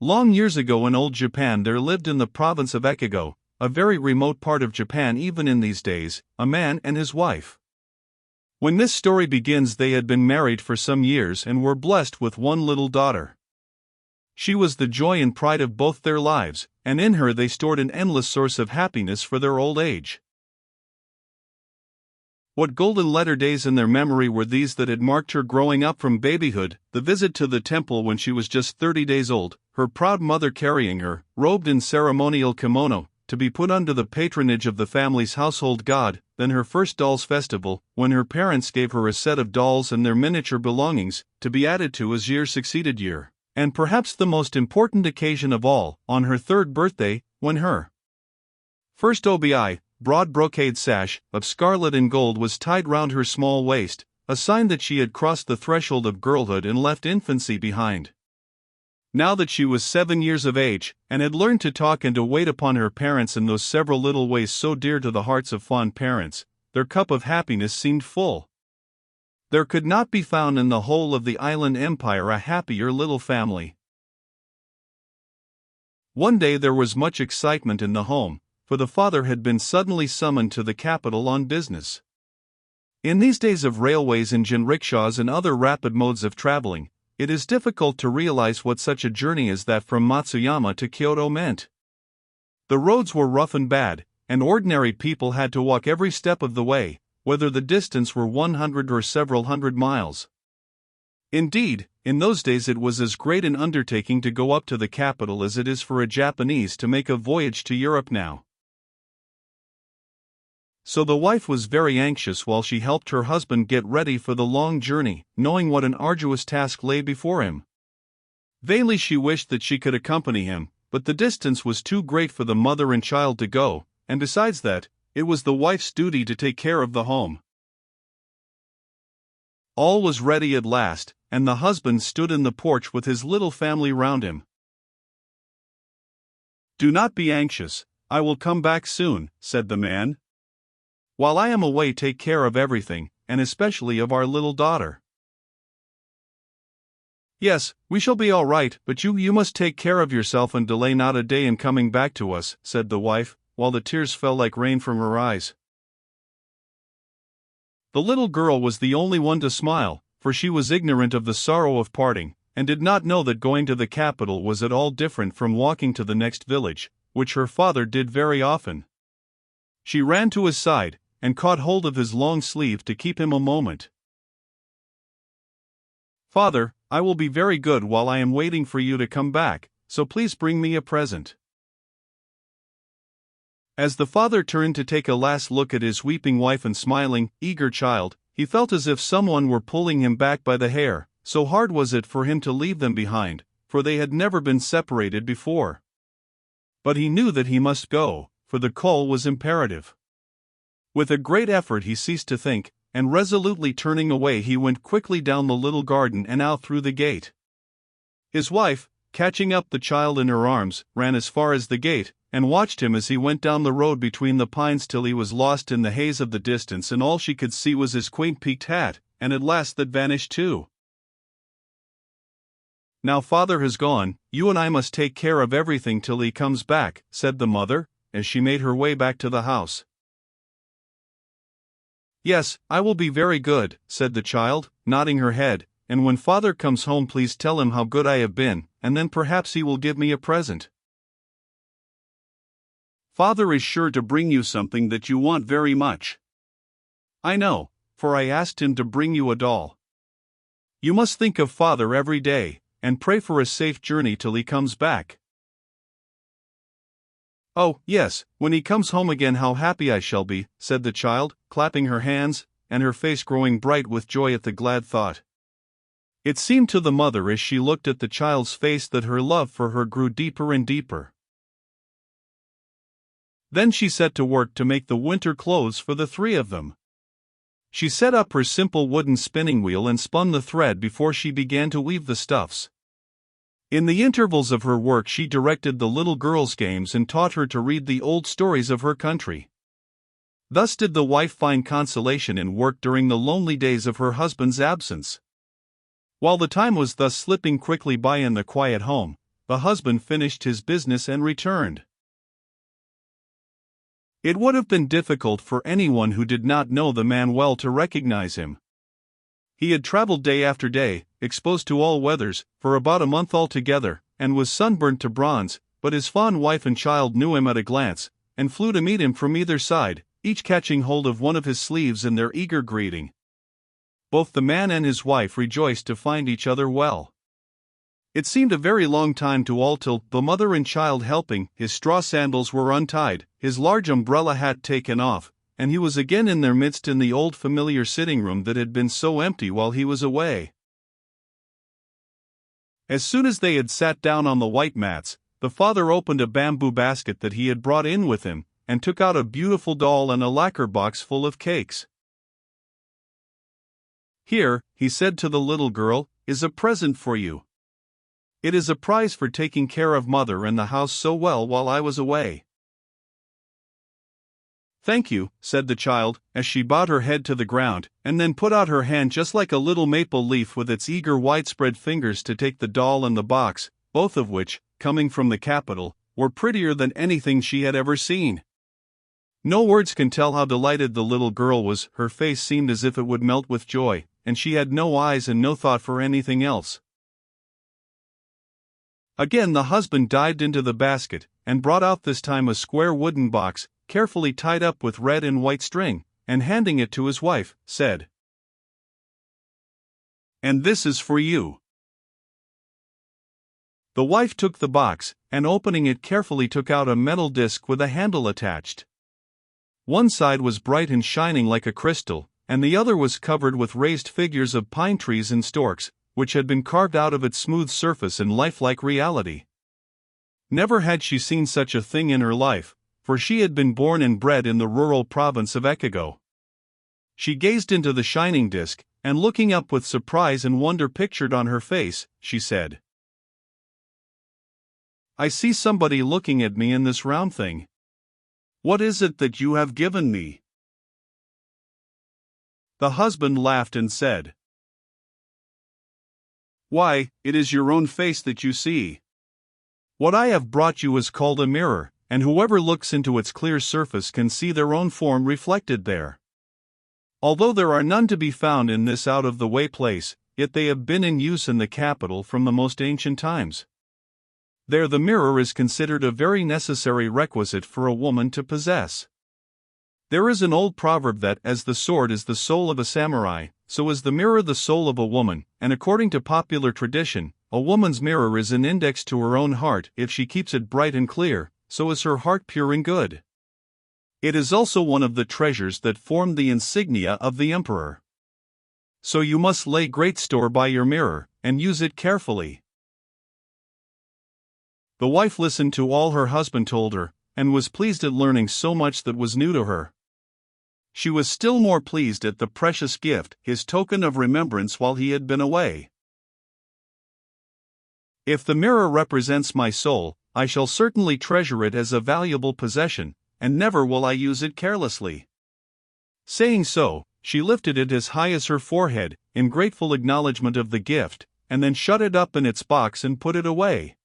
Long years ago in old Japan there lived in the province of Echigo, a very remote part of Japan even in these days, a man and his wife. When this story begins, they had been married for some years and were blessed with one little daughter. She was the joy and pride of both their lives, and in her they stored an endless source of happiness for their old age. What golden letter days in their memory were these that had marked her growing up from babyhood, the visit to the temple when she was just 30 days old, her proud mother carrying her, robed in ceremonial kimono, to be put under the patronage of the family's household god, then her first dolls festival, when her parents gave her a set of dolls and their miniature belongings, to be added to as year succeeded year, and perhaps the most important occasion of all, on her third birthday, when her first obi, broad brocade sash, of scarlet and gold was tied round her small waist, a sign that she had crossed the threshold of girlhood and left infancy behind. Now that she was 7 years of age, and had learned to talk and to wait upon her parents in those several little ways so dear to the hearts of fond parents, their cup of happiness seemed full. There could not be found in the whole of the island empire a happier little family. One day there was much excitement in the home, for the father had been suddenly summoned to the capital on business. In these days of railways and jinrickshaws and other rapid modes of traveling, it is difficult to realize what such a journey as that from Matsuyama to Kyoto meant. The roads were rough and bad, and ordinary people had to walk every step of the way, whether the distance were 100 or several hundred miles. Indeed, in those days it was as great an undertaking to go up to the capital as it is for a Japanese to make a voyage to Europe now. So the wife was very anxious while she helped her husband get ready for the long journey, knowing what an arduous task lay before him. Vainly she wished that she could accompany him, but the distance was too great for the mother and child to go, and besides that, it was the wife's duty to take care of the home. All was ready at last, and the husband stood in the porch with his little family round him. "Do not be anxious, I will come back soon," said the man. "While I am away, take care of everything, and especially of our little daughter." "Yes, we shall be all right, but you must take care of yourself and delay not a day in coming back to us," said the wife, while the tears fell like rain from her eyes. The little girl was the only one to smile, for she was ignorant of the sorrow of parting, and did not know that going to the capital was at all different from walking to the next village, which her father did very often. She ran to his side, and caught hold of his long sleeve to keep him a moment. "Father, I will be very good while I am waiting for you to come back, so please bring me a present." As the father turned to take a last look at his weeping wife and smiling, eager child, he felt as if someone were pulling him back by the hair, so hard was it for him to leave them behind, for they had never been separated before. But he knew that he must go, for the call was imperative. With a great effort he ceased to think, and resolutely turning away he went quickly down the little garden and out through the gate. His wife, catching up the child in her arms, ran as far as the gate, and watched him as he went down the road between the pines till he was lost in the haze of the distance, and all she could see was his quaint peaked hat, and at last that vanished too. "Now father has gone, you and I must take care of everything till he comes back," said the mother, as she made her way back to the house. "Yes, I will be very good," said the child, nodding her head, "and when father comes home please tell him how good I have been, and then perhaps he will give me a present." "Father is sure to bring you something that you want very much." "I know, for I asked him to bring you a doll." "You must think of father every day, and pray for a safe journey till he comes back." "Oh, yes, when he comes home again how happy I shall be," said the child, clapping her hands, and her face growing bright with joy at the glad thought. It seemed to the mother as she looked at the child's face that her love for her grew deeper and deeper. Then she set to work to make the winter clothes for the three of them. She set up her simple wooden spinning wheel and spun the thread before she began to weave the stuffs. In the intervals of her work she directed the little girl's games and taught her to read the old stories of her country. Thus did the wife find consolation in work during the lonely days of her husband's absence. While the time was thus slipping quickly by in the quiet home, the husband finished his business and returned. It would have been difficult for anyone who did not know the man well to recognize him. He had traveled day after day, exposed to all weathers, for about a month altogether, and was sunburnt to bronze, but his fond wife and child knew him at a glance, and flew to meet him from either side, each catching hold of one of his sleeves in their eager greeting. Both the man and his wife rejoiced to find each other well. It seemed a very long time to all till, the mother and child helping, his straw sandals were untied, his large umbrella hat taken off, and he was again in their midst in the old familiar sitting room that had been so empty while he was away. As soon as they had sat down on the white mats, the father opened a bamboo basket that he had brought in with him, and took out a beautiful doll and a lacquer box full of cakes. "Here," he said to the little girl, "is a present for you. It is a prize for taking care of mother and the house so well while I was away." "Thank you," said the child, as she bowed her head to the ground, and then put out her hand just like a little maple leaf with its eager widespread fingers to take the doll and the box, both of which, coming from the capital, were prettier than anything she had ever seen. No words can tell how delighted the little girl was. Her face seemed as if it would melt with joy, and she had no eyes and no thought for anything else. Again the husband dived into the basket, and brought out this time a square wooden box, carefully tied up with red and white string, and handing it to his wife, said, "And this is for you." The wife took the box, and opening it carefully took out a metal disc with a handle attached. One side was bright and shining like a crystal, and the other was covered with raised figures of pine trees and storks, which had been carved out of its smooth surface in lifelike reality. Never had she seen such a thing in her life, for she had been born and bred in the rural province of Echigo. She gazed into the shining disc, and looking up with surprise and wonder pictured on her face, she said, "I see somebody looking at me in this round thing. What is it that you have given me?" The husband laughed and said, "Why, it is your own face that you see. What I have brought you is called a mirror, and whoever looks into its clear surface can see their own form reflected there. Although there are none to be found in this out-of-the-way place, yet they have been in use in the capital from the most ancient times. There the mirror is considered a very necessary requisite for a woman to possess. There is an old proverb that, as the sword is the soul of a samurai, so is the mirror the soul of a woman, and according to popular tradition, a woman's mirror is an index to her own heart. If she keeps it bright and clear, so is her heart pure and good. It is also one of the treasures that formed the insignia of the emperor. So you must lay great store by your mirror, and use it carefully." The wife listened to all her husband told her, and was pleased at learning so much that was new to her. She was still more pleased at the precious gift, his token of remembrance while he had been away. "If the mirror represents my soul, I shall certainly treasure it as a valuable possession, and never will I use it carelessly." Saying so, she lifted it as high as her forehead, in grateful acknowledgement of the gift, and then shut it up in its box and put it away.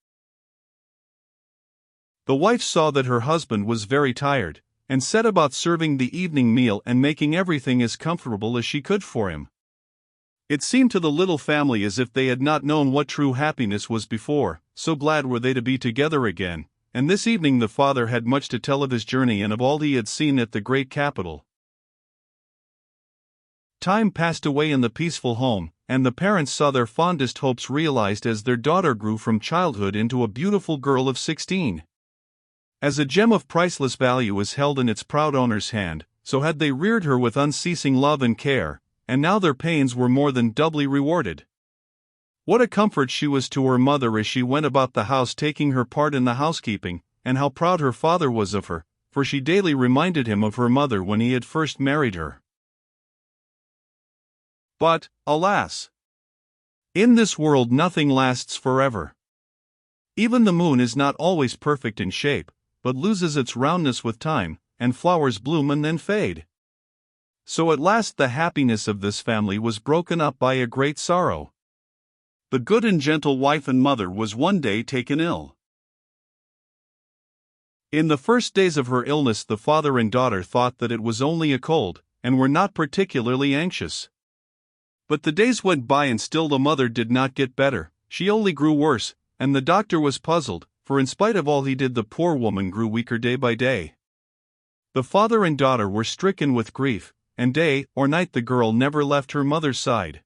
The wife saw that her husband was very tired, and set about serving the evening meal and making everything as comfortable as she could for him. It seemed to the little family as if they had not known what true happiness was before, so glad were they to be together again, and this evening the father had much to tell of his journey and of all he had seen at the great capital. Time passed away in the peaceful home, and the parents saw their fondest hopes realized as their daughter grew from childhood into a beautiful girl of 16. As a gem of priceless value is held in its proud owner's hand, so had they reared her with unceasing love and care, and now their pains were more than doubly rewarded. What a comfort she was to her mother as she went about the house taking her part in the housekeeping, and how proud her father was of her, for she daily reminded him of her mother when he had first married her. But, alas! In this world nothing lasts forever. Even the moon is not always perfect in shape, but loses its roundness with time, and flowers bloom and then fade. So at last the happiness of this family was broken up by a great sorrow. The good and gentle wife and mother was one day taken ill. In the first days of her illness, the father and daughter thought that it was only a cold, and were not particularly anxious. But the days went by and still the mother did not get better, she only grew worse, and the doctor was puzzled, for in spite of all he did, the poor woman grew weaker day by day. The father and daughter were stricken with grief, and day or night the girl never left her mother's side.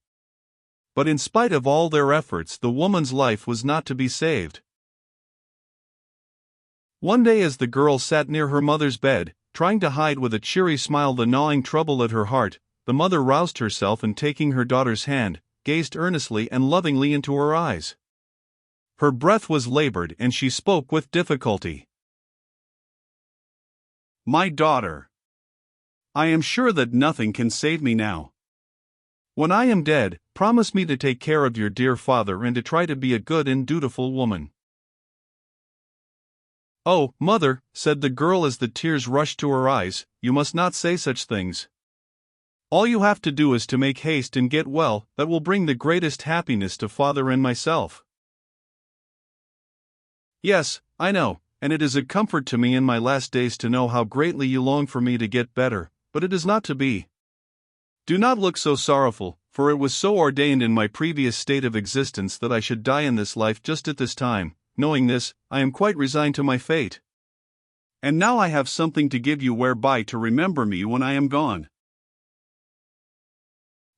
But in spite of all their efforts, the woman's life was not to be saved. One day, as the girl sat near her mother's bed, trying to hide with a cheery smile the gnawing trouble at her heart, the mother roused herself and, taking her daughter's hand, gazed earnestly and lovingly into her eyes. Her breath was labored and she spoke with difficulty. "My daughter, I am sure that nothing can save me now. When I am dead, promise me to take care of your dear father and to try to be a good and dutiful woman." "Oh, mother," said the girl as the tears rushed to her eyes, "you must not say such things. All you have to do is to make haste and get well, that will bring the greatest happiness to father and myself." "Yes, I know, and it is a comfort to me in my last days to know how greatly you long for me to get better, but it is not to be. Do not look so sorrowful, for it was so ordained in my previous state of existence that I should die in this life just at this time. Knowing this, I am quite resigned to my fate. And now I have something to give you whereby to remember me when I am gone."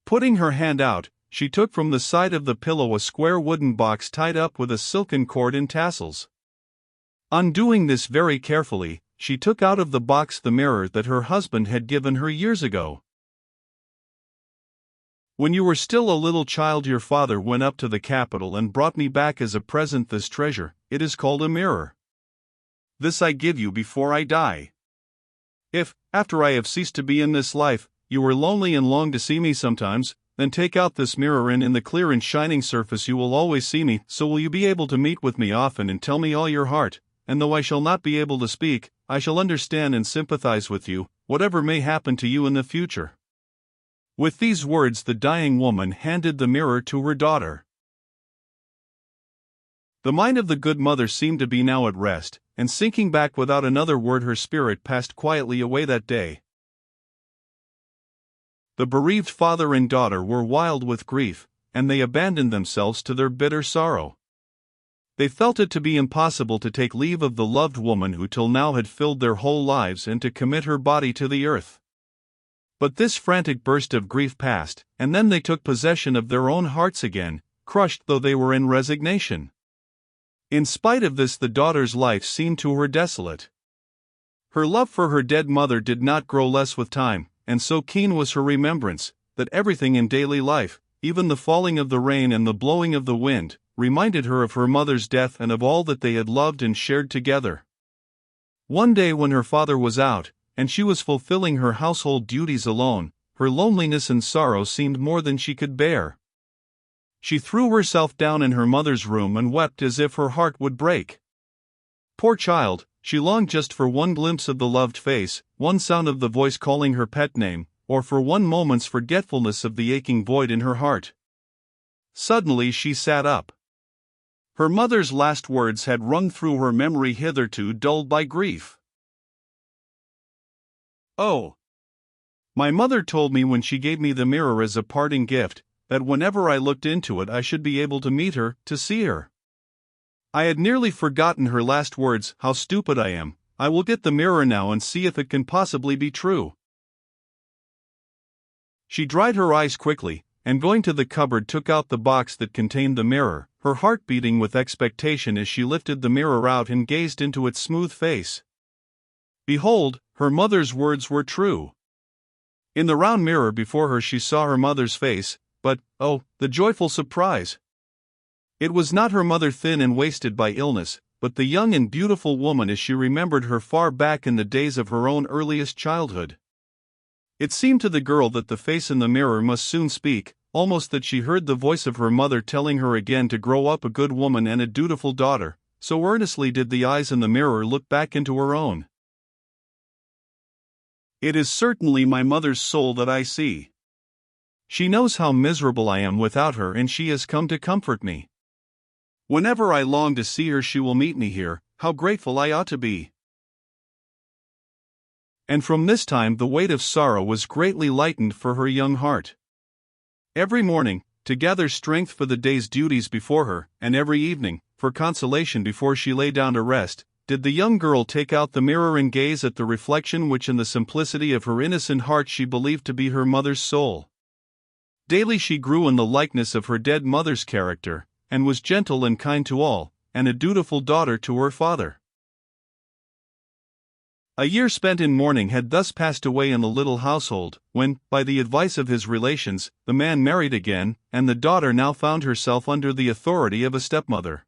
Putting her hand out, she took from the side of the pillow a square wooden box tied up with a silken cord and tassels. Undoing this very carefully, she took out of the box the mirror that her husband had given her years ago. "When you were still a little child, your father went up to the capital and brought me back as a present this treasure. It is called a mirror. This I give you before I die. If, after I have ceased to be in this life, you are lonely and long to see me sometimes, then take out this mirror, and in the clear and shining surface you will always see me. So will you be able to meet with me often and tell me all your heart, and though I shall not be able to speak, I shall understand and sympathize with you, whatever may happen to you in the future." With these words, the dying woman handed the mirror to her daughter. The mind of the good mother seemed to be now at rest, and sinking back without another word, her spirit passed quietly away that day. The bereaved father and daughter were wild with grief, and they abandoned themselves to their bitter sorrow. They felt it to be impossible to take leave of the loved woman who till now had filled their whole lives, and to commit her body to the earth. But this frantic burst of grief passed, and then they took possession of their own hearts again, crushed though they were in resignation. In spite of this, the daughter's life seemed to her desolate. Her love for her dead mother did not grow less with time, and so keen was her remembrance, that everything in daily life, even the falling of the rain and the blowing of the wind, reminded her of her mother's death and of all that they had loved and shared together. One day, when her father was out, and she was fulfilling her household duties alone, her loneliness and sorrow seemed more than she could bear. She threw herself down in her mother's room and wept as if her heart would break. Poor child, she longed just for one glimpse of the loved face, one sound of the voice calling her pet name, or for one moment's forgetfulness of the aching void in her heart. Suddenly she sat up. Her mother's last words had rung through her memory, hitherto dulled by grief. "Oh, my mother told me when she gave me the mirror as a parting gift, that whenever I looked into it I should be able to meet her, to see her. I had nearly forgotten her last words. How stupid I am. I will get the mirror now and see if it can possibly be true." She dried her eyes quickly, and going to the cupboard took out the box that contained the mirror, her heart beating with expectation as she lifted the mirror out and gazed into its smooth face. Behold, her mother's words were true. In the round mirror before her she saw her mother's face, but, oh, the joyful surprise! It was not her mother, thin and wasted by illness, but the young and beautiful woman as she remembered her far back in the days of her own earliest childhood. It seemed to the girl that the face in the mirror must soon speak, almost that she heard the voice of her mother telling her again to grow up a good woman and a dutiful daughter, so earnestly did the eyes in the mirror look back into her own. "It is certainly my mother's soul that I see," She knows how miserable I am without her, and she has come to comfort me. Whenever I long to see her, she will meet me here. How grateful I ought to be." And from this time the weight of sorrow was greatly lightened for her young heart. Every morning, to gather strength for the day's duties before her, and every evening, for consolation before she lay down to rest, did the young girl take out the mirror and gaze at the reflection which in the simplicity of her innocent heart she believed to be her mother's soul. Daily she grew in the likeness of her dead mother's character, and was gentle and kind to all, and a dutiful daughter to her father. A year spent in mourning had thus passed away in the little household, when, by the advice of his relations, the man married again, and the daughter now found herself under the authority of a stepmother.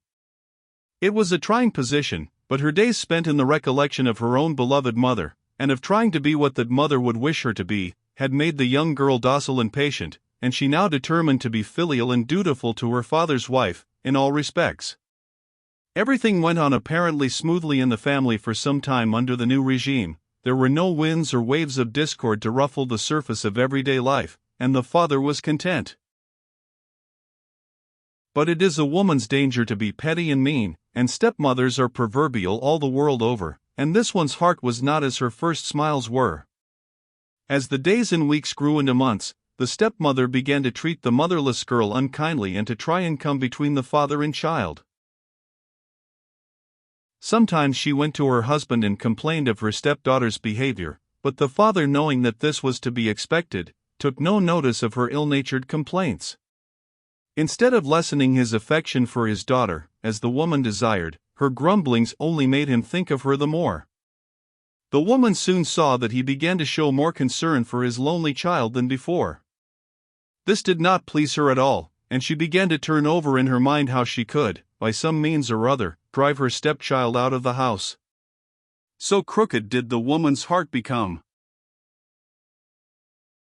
It was a trying position, but her days spent in the recollection of her own beloved mother, and of trying to be what that mother would wish her to be, had made the young girl docile and patient, and she now determined to be filial and dutiful to her father's wife, in all respects. Everything went on apparently smoothly in the family for some time under the new regime. There were no winds or waves of discord to ruffle the surface of everyday life, and the father was content. But it is a woman's danger to be petty and mean, and stepmothers are proverbial all the world over, and this one's heart was not as her first smiles were. As the days and weeks grew into months, the stepmother began to treat the motherless girl unkindly and to try and come between the father and child. Sometimes she went to her husband and complained of her stepdaughter's behavior, but the father, knowing that this was to be expected, took no notice of her ill-natured complaints. Instead of lessening his affection for his daughter, as the woman desired, her grumblings only made him think of her the more. The woman soon saw that he began to show more concern for his lonely child than before. This did not please her at all, and she began to turn over in her mind how she could, by some means or other, drive her stepchild out of the house. So crooked did the woman's heart become.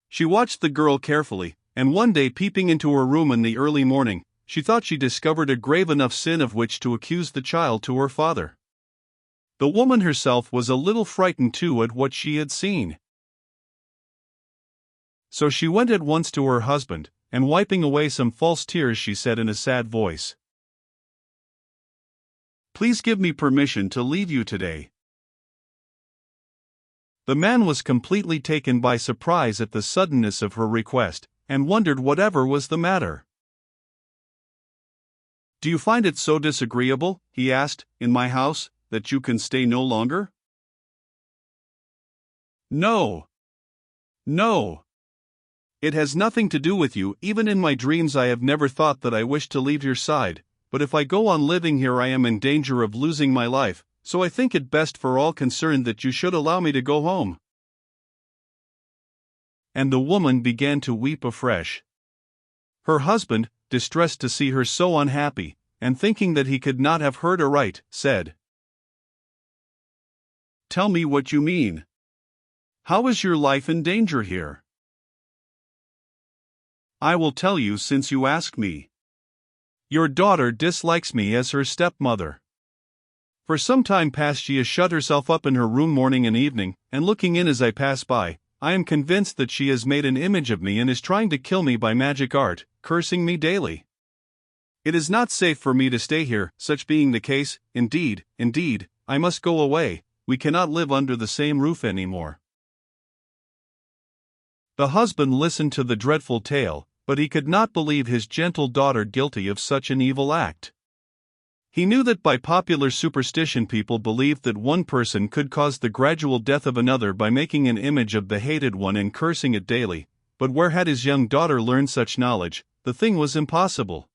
She watched the girl carefully, and one day, peeping into her room in the early morning, she thought she discovered a grave enough sin of which to accuse the child to her father. The woman herself was a little frightened too at what she had seen. So she went at once to her husband, and wiping away some false tears, she said in a sad voice, "Please give me permission to leave you today." The man was completely taken by surprise at the suddenness of her request, and wondered whatever was the matter. "Do you find it so disagreeable," he asked, "in my house, that you can stay no longer?" "No. No. It has nothing to do with you. Even in my dreams I have never thought that I wished to leave your side, but if I go on living here I am in danger of losing my life, so I think it best for all concerned that you should allow me to go home." And the woman began to weep afresh. Her husband, distressed to see her so unhappy, and thinking that he could not have heard aright, said, "Tell me what you mean. How is your life in danger here?" "I will tell you since you ask me. Your daughter dislikes me as her stepmother. For some time past she has shut herself up in her room morning and evening, and looking in as I pass by, I am convinced that she has made an image of me and is trying to kill me by magic art, cursing me daily. It is not safe for me to stay here. Such being the case, indeed, I must go away. We cannot live under the same roof anymore." The husband listened to the dreadful tale, but he could not believe his gentle daughter guilty of such an evil act. He knew that by popular superstition people believed that one person could cause the gradual death of another by making an image of the hated one and cursing it daily, but where had his young daughter learned such knowledge? The thing was impossible.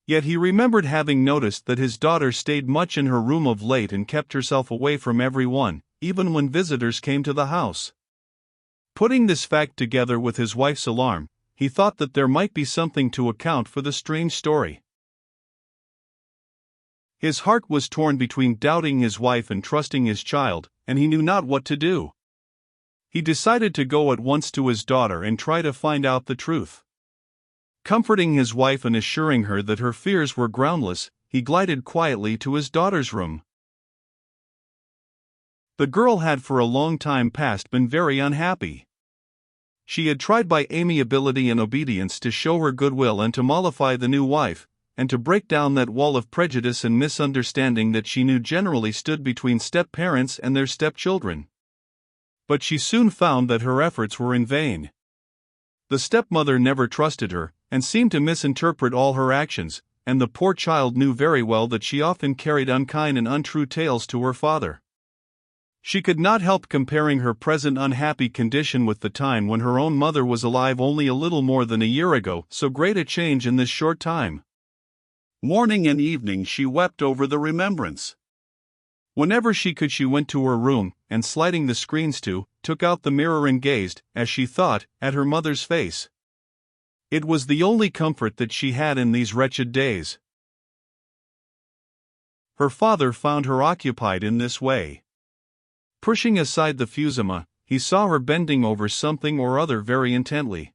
Yet he remembered having noticed that his daughter stayed much in her room of late and kept herself away from everyone, even when visitors came to the house. Putting this fact together with his wife's alarm, he thought that there might be something to account for the strange story. His heart was torn between doubting his wife and trusting his child, and he knew not what to do. He decided to go at once to his daughter and try to find out the truth. Comforting his wife and assuring her that her fears were groundless, he glided quietly to his daughter's room. The girl had for a long time past been very unhappy. She had tried by amiability and obedience to show her goodwill and to mollify the new wife, and to break down that wall of prejudice and misunderstanding that she knew generally stood between step-parents and their stepchildren. But she soon found that her efforts were in vain. The stepmother never trusted her, and seemed to misinterpret all her actions, and the poor child knew very well that she often carried unkind and untrue tales to her father. She could not help comparing her present unhappy condition with the time when her own mother was alive only a little more than a year ago, so great a change in this short time. Morning and evening she wept over the remembrance. Whenever she could she went to her room, and sliding the screens to, took out the mirror and gazed, as she thought, at her mother's face. It was the only comfort that she had in these wretched days. Her father found her occupied in this way. Pushing aside the fusima, he saw her bending over something or other very intently.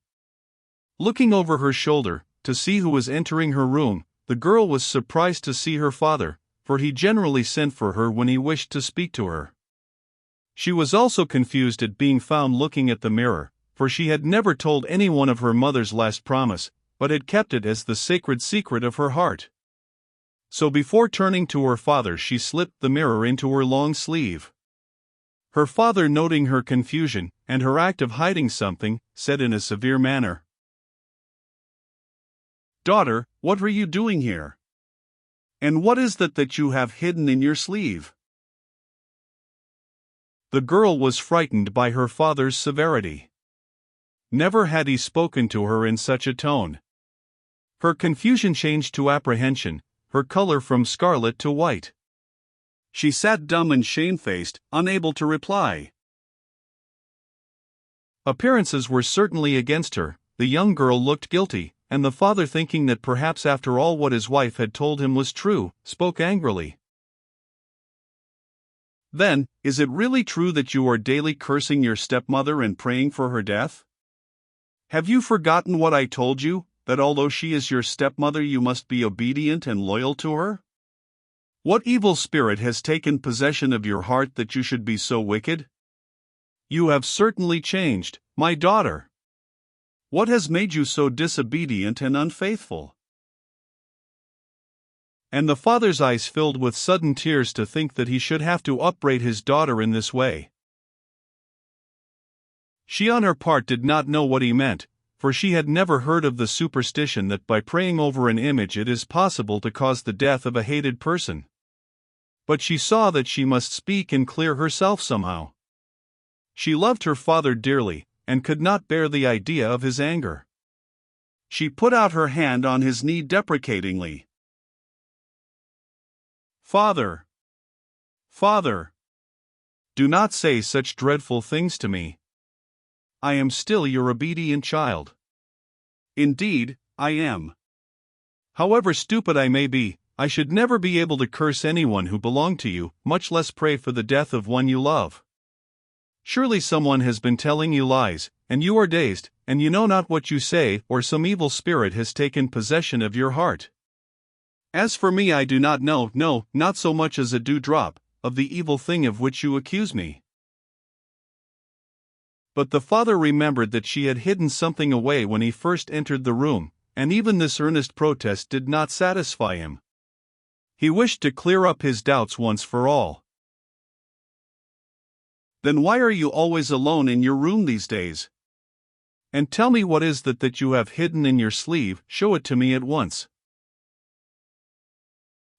Looking over her shoulder, to see who was entering her room, the girl was surprised to see her father, for he generally sent for her when he wished to speak to her. She was also confused at being found looking at the mirror, for she had never told anyone of her mother's last promise, but had kept it as the sacred secret of her heart. So before turning to her father she slipped the mirror into her long sleeve. Her father, noting her confusion, and her act of hiding something, said in a severe manner, "Daughter, what are you doing here? And what is that you have hidden in your sleeve?" The girl was frightened by her father's severity. Never had he spoken to her in such a tone. Her confusion changed to apprehension, her color from scarlet to white. She sat dumb and shamefaced, unable to reply. Appearances were certainly against her. The young girl looked guilty, and the father, thinking that perhaps after all what his wife had told him was true, spoke angrily. "Then, is it really true that you are daily cursing your stepmother and praying for her death? Have you forgotten what I told you, that although she is your stepmother you must be obedient and loyal to her? What evil spirit has taken possession of your heart that you should be so wicked? You have certainly changed, my daughter. What has made you so disobedient and unfaithful?" And the father's eyes filled with sudden tears to think that he should have to upbraid his daughter in this way. She on her part did not know what he meant, for she had never heard of the superstition that by praying over an image it is possible to cause the death of a hated person. But she saw that she must speak and clear herself somehow. She loved her father dearly, and could not bear the idea of his anger. She put out her hand on his knee deprecatingly. "Father! Father! Do not say such dreadful things to me. I am still your obedient child. Indeed, I am. However stupid I may be, I should never be able to curse anyone who belonged to you, much less pray for the death of one you love. Surely someone has been telling you lies, and you are dazed, and you know not what you say, or some evil spirit has taken possession of your heart. As for me, I do not know, no, not so much as a dewdrop, of the evil thing of which you accuse me." But the father remembered that she had hidden something away when he first entered the room, and even this earnest protest did not satisfy him. He wished to clear up his doubts once for all. "Then why are you always alone in your room these days? And tell me what is that you have hidden in your sleeve, show it to me at once."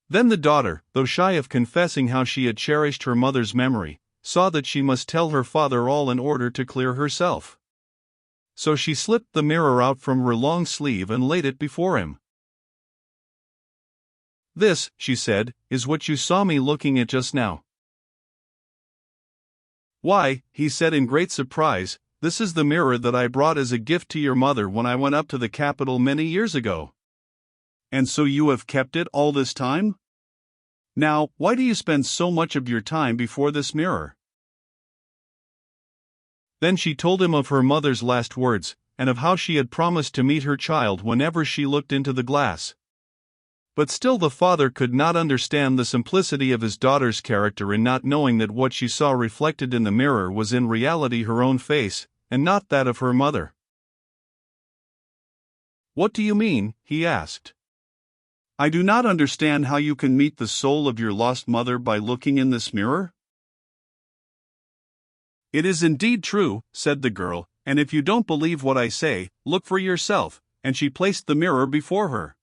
Then the daughter, though shy of confessing how she had cherished her mother's memory, saw that she must tell her father all in order to clear herself. So she slipped the mirror out from her long sleeve and laid it before him. "This," she said, "is what you saw me looking at just now." "Why," he said in great surprise, "this is the mirror that I brought as a gift to your mother when I went up to the capital many years ago." "And so you have kept it all this time? Now, why do you spend so much of your time before this mirror?" Then she told him of her mother's last words, and of how she had promised to meet her child whenever she looked into the glass. But still the father could not understand the simplicity of his daughter's character in not knowing that what she saw reflected in the mirror was in reality her own face, and not that of her mother. "What do you mean?" he asked. "I do not understand how you can meet the soul of your lost mother by looking in this mirror." "It is indeed true," said the girl, "and if you don't believe what I say, look for yourself," and she placed the mirror before her.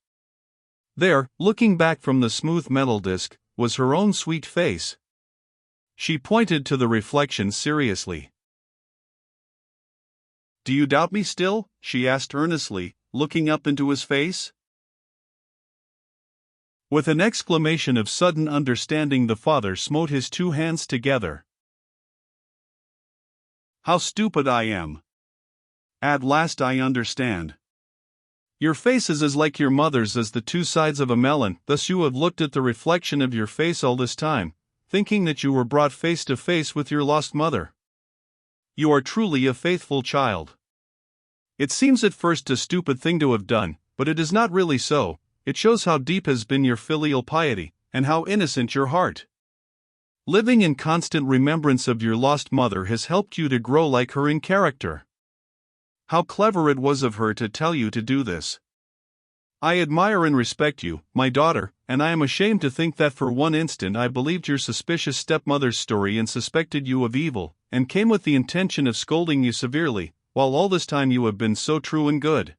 There, looking back from the smooth metal disc, was her own sweet face. She pointed to the reflection seriously. "Do you doubt me still?" she asked earnestly, looking up into his face. With an exclamation of sudden understanding, the father smote his two hands together. "How stupid I am! At last I understand. Your face is as like your mother's as the two sides of a melon. Thus you have looked at the reflection of your face all this time, thinking that you were brought face to face with your lost mother. You are truly a faithful child. It seems at first a stupid thing to have done, but it is not really so. It shows how deep has been your filial piety, and how innocent your heart. Living in constant remembrance of your lost mother has helped you to grow like her in character. How clever it was of her to tell you to do this. I admire and respect you, my daughter, and I am ashamed to think that for one instant I believed your suspicious stepmother's story and suspected you of evil, and came with the intention of scolding you severely, while all this time you have been so true and good.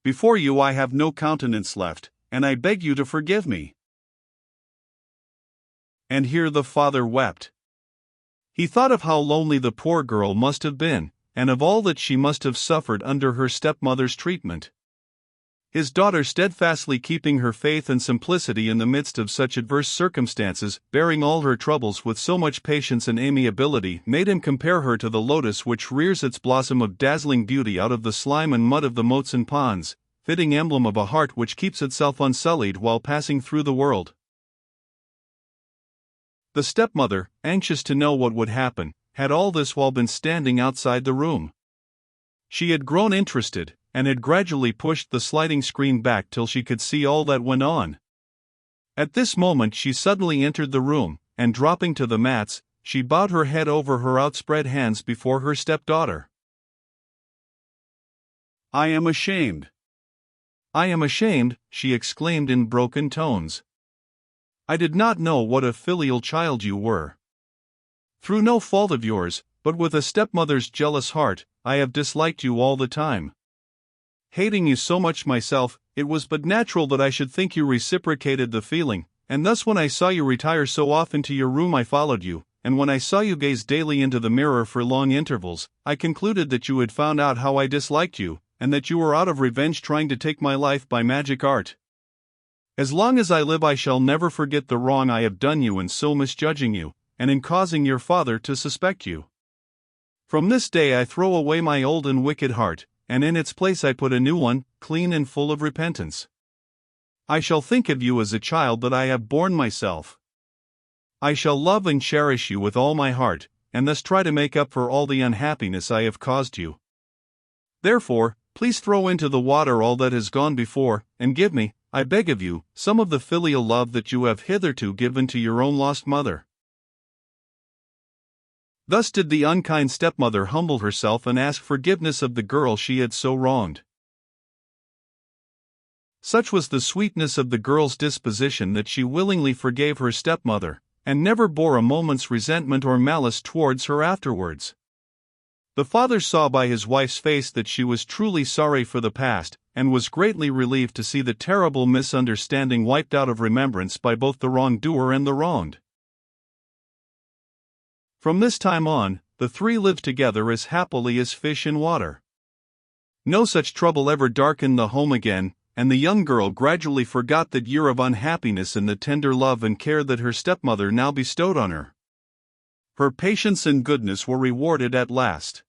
Before you I have no countenance left, and I beg you to forgive me." And here the father wept. He thought of how lonely the poor girl must have been, and of all that she must have suffered under her stepmother's treatment. His daughter steadfastly keeping her faith and simplicity in the midst of such adverse circumstances, bearing all her troubles with so much patience and amiability, made him compare her to the lotus which rears its blossom of dazzling beauty out of the slime and mud of the moats and ponds, fitting emblem of a heart which keeps itself unsullied while passing through the world. The stepmother, anxious to know what would happen, had all this while been standing outside the room. She had grown interested, and had gradually pushed the sliding screen back till she could see all that went on. At this moment she suddenly entered the room, and dropping to the mats, she bowed her head over her outspread hands before her stepdaughter. "I am ashamed. I am ashamed," she exclaimed in broken tones. "I did not know what a filial child you were. Through no fault of yours, but with a stepmother's jealous heart, I have disliked you all the time. Hating you so much myself, it was but natural that I should think you reciprocated the feeling, and thus when I saw you retire so often to your room I followed you, and when I saw you gaze daily into the mirror for long intervals, I concluded that you had found out how I disliked you, and that you were out of revenge trying to take my life by magic art. As long as I live I shall never forget the wrong I have done you in so misjudging you, and in causing your father to suspect you. From this day I throw away my old and wicked heart, and in its place I put a new one, clean and full of repentance. I shall think of you as a child that I have borne myself. I shall love and cherish you with all my heart, and thus try to make up for all the unhappiness I have caused you. Therefore, please throw into the water all that has gone before, and give me, I beg of you, some of the filial love that you have hitherto given to your own lost mother." Thus did the unkind stepmother humble herself and ask forgiveness of the girl she had so wronged. Such was the sweetness of the girl's disposition that she willingly forgave her stepmother, and never bore a moment's resentment or malice towards her afterwards. The father saw by his wife's face that she was truly sorry for the past, and was greatly relieved to see the terrible misunderstanding wiped out of remembrance by both the wrongdoer and the wronged. From this time on, the three lived together as happily as fish in water. No such trouble ever darkened the home again, and the young girl gradually forgot that year of unhappiness in the tender love and care that her stepmother now bestowed on her. Her patience and goodness were rewarded at last.